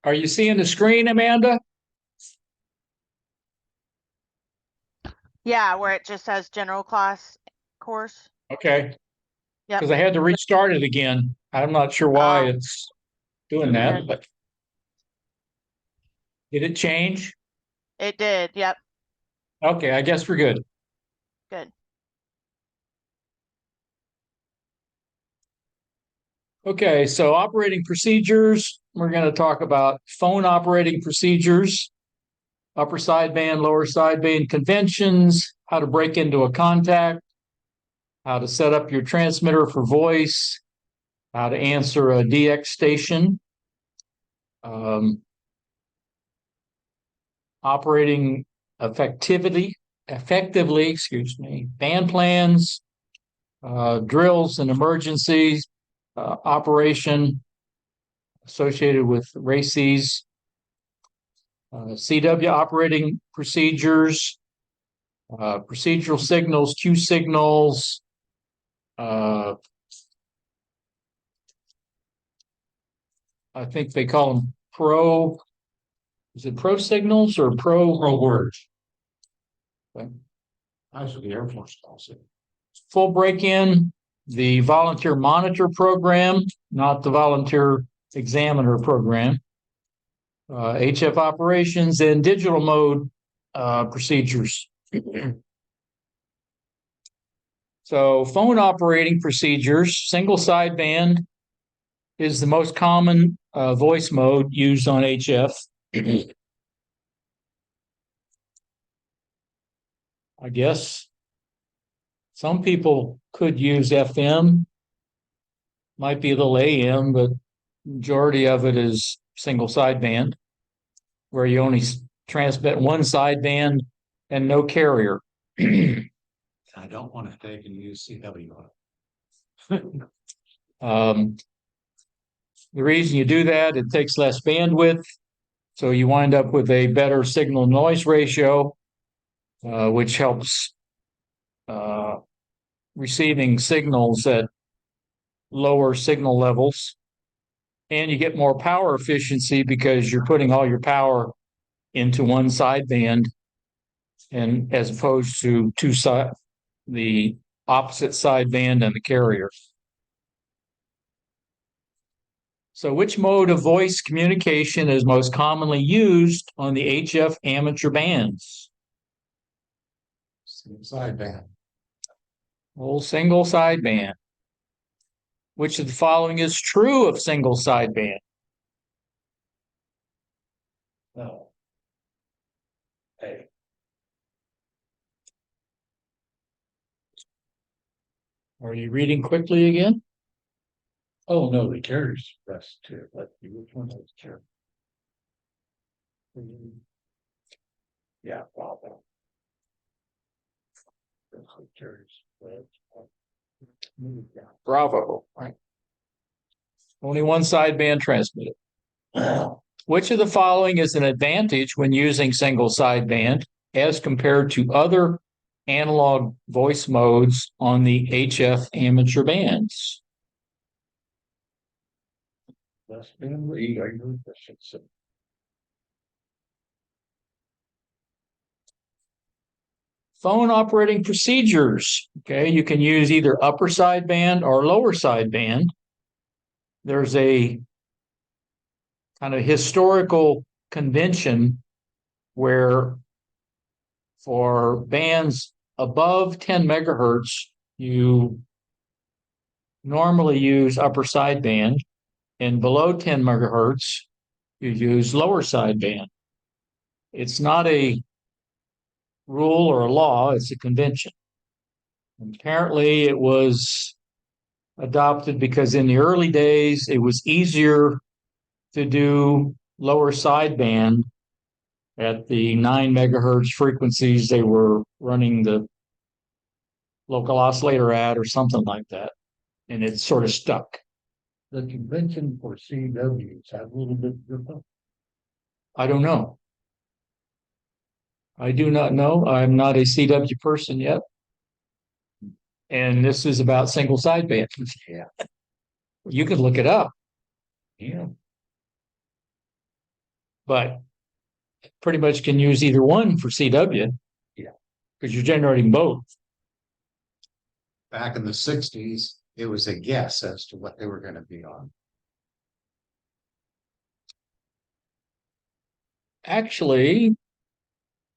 Are you seeing the screen, Amanda? Yeah, where it just says general class course. Okay, Yep. because I had to restart it again. I'm not sure why Oh, it's doing weird. that, but did it change? It did. Yep. Okay, I guess we're good. Good. Okay, so operating procedures. We're going to talk about phone operating procedures, upper sideband, lower sideband conventions, how to break into a contact, how to set up your transmitter for voice, how to answer a DX station, um, operating effectively, band plans, drills and emergencies, operation associated with RACES, CW operating procedures, procedural signals, Q signals, uh, I think they call them is it pro signals or pro words? Okay. That's what the Air Force calls it. Full break-in, the volunteer monitor program, not the volunteer examiner program, HF operations, and digital mode procedures. So phone operating procedures, single sideband is the most common voice mode used on HF. I guess some people could use FM, might be a little AM, but majority of it is single sideband, where you only transmit one sideband and no carrier. I don't want to take and use CW on it. The reason you do that, it takes less bandwidth, so you wind up with a better signal noise ratio, which helps receiving signals at lower signal levels. And you get more power efficiency because you're putting all your power into one sideband, and as opposed to the opposite sideband and the carrier. So which mode of voice communication is most commonly used on the HF amateur bands? Single sideband. Old single sideband. Which of the following is true of single sideband? No. Hey. Are you reading quickly again? Oh, no, the carrier's best too. Let's see which one is carrier. Yeah, Bravo. Bravo, right. Only one sideband transmitted. Which of the following is an advantage when using single sideband as compared to other analog voice modes on the HF amateur bands? Less bandwidth. Phone operating procedures. Okay, you can use either upper sideband or lower sideband. There's a kind of historical convention where for bands above 10 megahertz, you normally use upper sideband, and below 10 megahertz, you use lower sideband. It's not a rule or a law, it's a convention. And apparently, it was adopted because in the early days, it was easier to do lower sideband at the 9 megahertz frequencies they were running the local oscillator at, or something like that. And it sort of stuck. The convention for CWs have a little bit different. I don't know. I do not know. I'm not a CW person yet. And this is about single sideband. Yeah. You can look it up. Yeah. but pretty much can use either one for CW. Yeah. Because you're generating both. Back in the 60s, it was a guess as to what they were going to be on. Actually,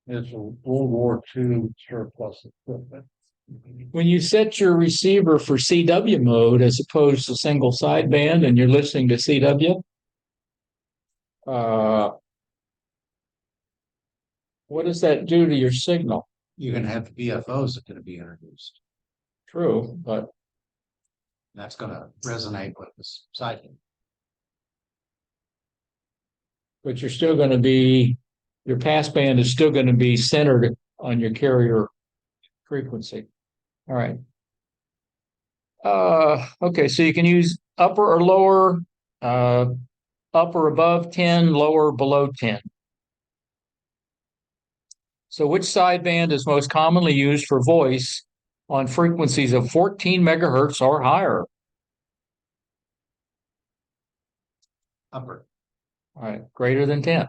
It's a World War II surplus equipment. when you set your receiver for CW mode as opposed to single sideband and you're listening to CW, what does that do to your signal? You're going to have VFOs that are going to be introduced. True, but That's going to resonate with this sighting. you're still going to be, your passband is still going to be centered on your carrier frequency. All right. Okay, so you can use upper or lower, upper above 10, lower below 10. So which sideband is most commonly used for voice on frequencies of 14 megahertz or higher? Upper. All right, greater than 10.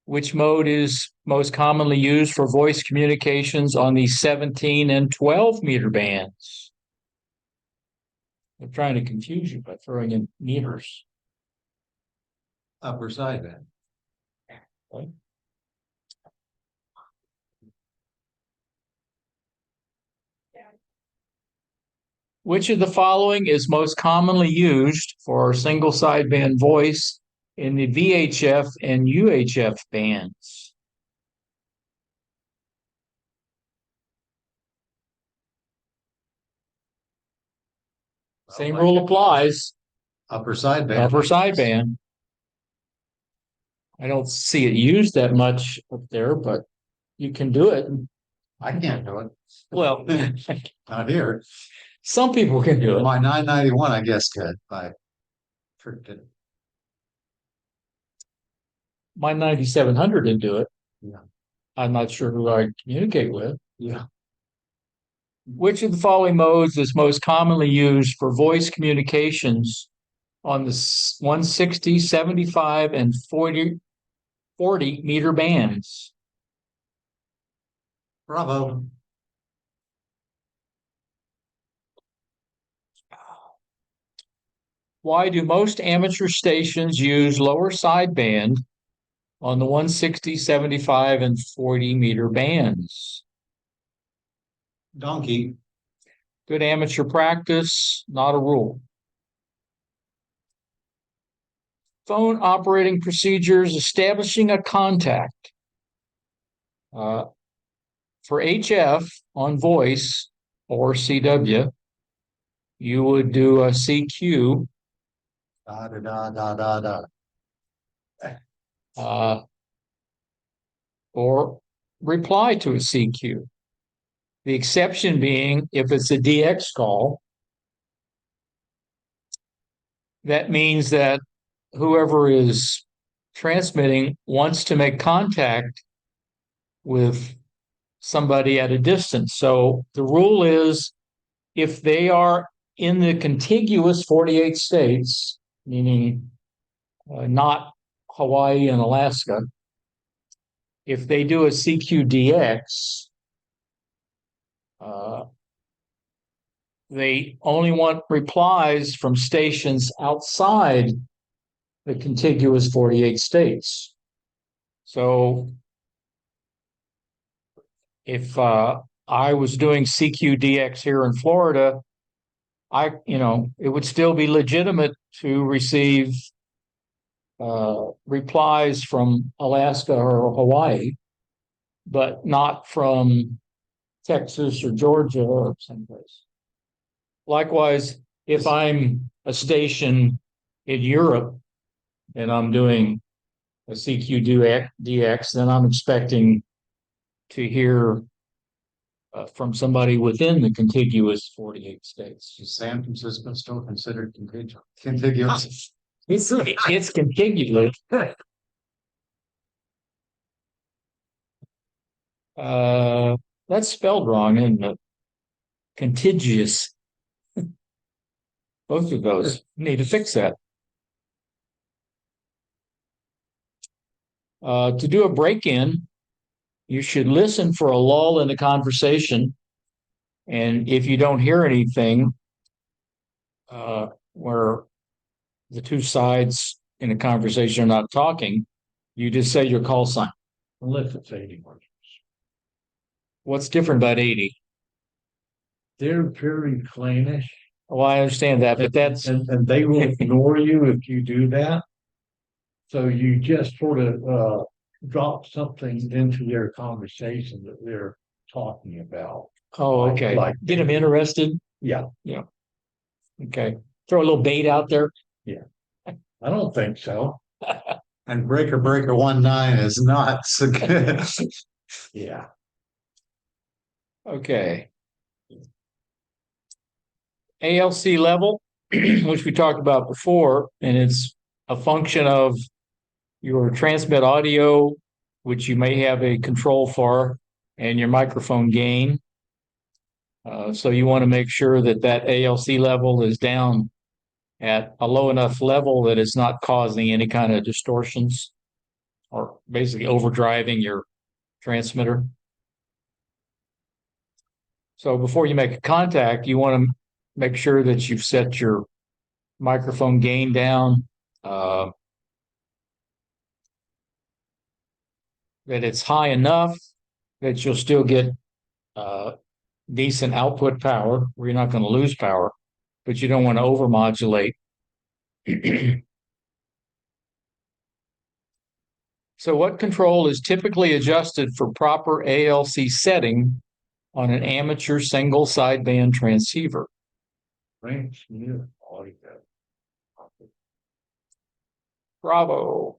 Which mode is most commonly used for voice communications on the 17 and 12 meter bands? I'm trying to confuse you by throwing in meters. Upper sideband. Okay. Which of the following is most commonly used for single sideband voice in the VHF and UHF bands? Same rule applies. Upper sideband. Upper sideband. I don't see it used that much up there, but you can do it. I can't do it. Well, Not here. some people can do it. My 991, I guess, could. I tricked it. My 9700 did do it. Yeah. I'm not sure who I communicate with. Yeah. Which of the following modes is most commonly used for voice communications on the 160, 75, and 40 meter bands? Bravo. Why do most amateur stations use lower sideband on the 160, 75, and 40 meter bands? Donkey. Good amateur practice, not a rule. Phone operating procedures establishing a contact. For HF on voice or CW, you would do a CQ. Da da da da da da. Or reply to a CQ. The exception being if it's a DX call, that means that whoever is transmitting wants to make contact with somebody at a distance. So the rule is if they are in the contiguous 48 states, meaning not Hawaii and Alaska, if they do a CQDX, they only want replies from stations outside the contiguous 48 states. So if I was doing CQDX here in Florida, it would still be legitimate to receive replies from Alaska or Hawaii, but not from Texas or Georgia or someplace. Likewise, if I'm a station in Europe and I'm doing a CQDX, then I'm expecting to hear from somebody within the contiguous 48 states. Is San Francisco still considered contiguous? It's contiguous. That's spelled wrong, isn't it? Contiguous. Both of those need to fix that. To do a break-in, you should listen for a lull in the conversation. And if you don't hear anything, where the two sides in a conversation are not talking, you just say your call sign. Unless it's 80 words. What's different about 80? They're very clannish. Well, I understand that, but that's And they will ignore you if you do that. So you just sort of drop something into their conversation that they're talking about. okay. Like- Get them interested. Yeah, Okay. Throw a little bait out there. I don't think so. And breaker 19 is not so good. Yeah. Okay. ALC level, which we talked about before, and it's a function of your transmit audio, which you may have a control for, and your microphone gain. So you want to make sure that that ALC level is down at a low enough level that it's not causing any kind of distortions or basically overdriving your transmitter. So before you make a contact, you want to make sure that you've set your microphone gain down, that it's high enough that you'll still get decent output power where you're not going to lose power, but you don't want to overmodulate. So what control is typically adjusted for proper ALC setting on an amateur single sideband transceiver? Transmit audio. Bravo.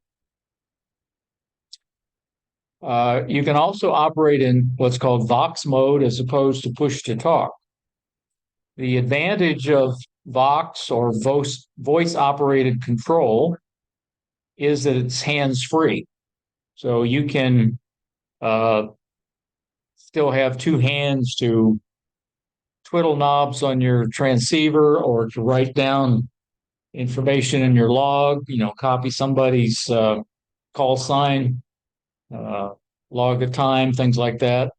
You can also operate in what's called Vox mode as opposed to push to talk. The advantage of Vox or voice operated control is that it's hands-free. So you can still have two hands to twiddle knobs on your transceiver or to write down information in your log, copy somebody's call sign, log the time, things like that.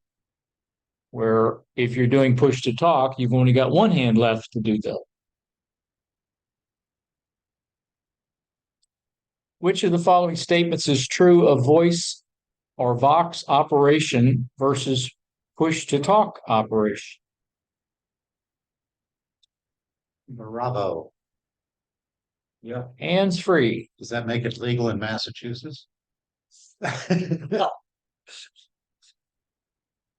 Where if you're doing push to talk, you've only got one hand left to do that. Which of the following statements is true of voice or Vox operation versus push to talk operation? Bravo. Yeah. Hands free. Does that make it legal in Massachusetts?